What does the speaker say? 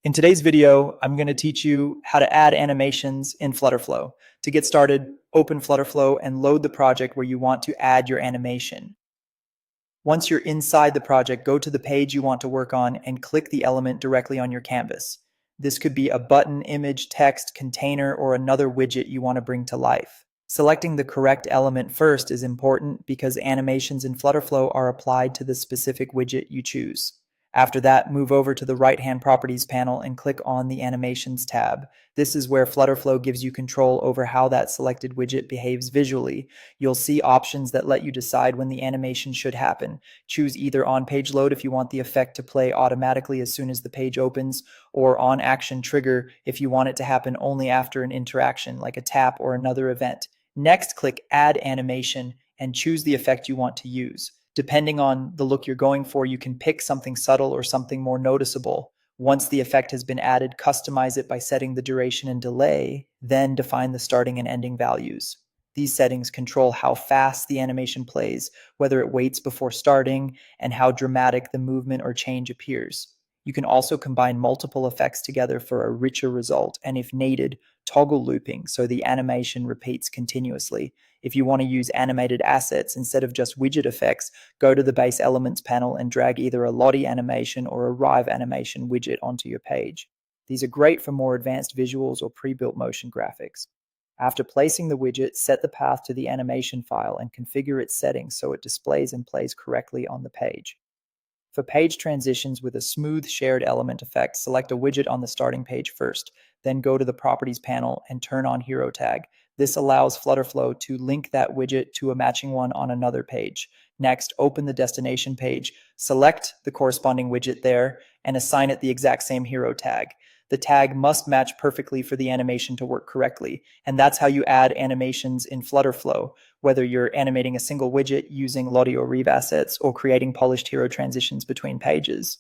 In today's video, I'm going to teach you how to add animations in FlutterFlow. To get started, open FlutterFlow and load the project where you want to add your animation. Once you're inside the project, go to the page you want to work on and click the element directly on your canvas. This could be a button, image, text, container, or another widget you want to bring to life. Selecting the correct element first is important because animations in FlutterFlow are applied to the specific widget you choose. After that, move over to the right-hand Properties panel and click on the Animations tab. This is where FlutterFlow gives you control over how that selected widget behaves visually. You'll see options that let you decide when the animation should happen. Choose either on-page load if you want the effect to play automatically as soon as the page opens, or on-action trigger if you want it to happen only after an interaction, like a tap or another event. Next, click Add Animation and choose the effect you want to use. Depending on the look you're going for, you can pick something subtle or something more noticeable. Once the effect has been added, customize it by setting the duration and delay, then define the starting and ending values. These settings control how fast the animation plays, whether it waits before starting, and how dramatic the movement or change appears. You can also combine multiple effects together for a richer result, and if needed, toggle looping so the animation repeats continuously. If you want to use animated assets instead of just widget effects, go to the Base Elements panel and drag either a Lottie animation or a Rive animation widget onto your page. These are great for more advanced visuals or pre-built motion graphics. After placing the widget, set the path to the animation file and configure its settings so it displays and plays correctly on the page. For page transitions with a smooth shared element effect, select a widget on the starting page first, then go to the Properties panel and turn on Hero Tag. This allows FlutterFlow to link that widget to a matching one on another page. Next, open the destination page, select the corresponding widget there, and assign it the exact same hero tag. The tag must match perfectly for the animation to work correctly, and that's how you add animations in FlutterFlow, whether you're animating a single widget using Lottie or Reeve assets or creating polished hero transitions between pages.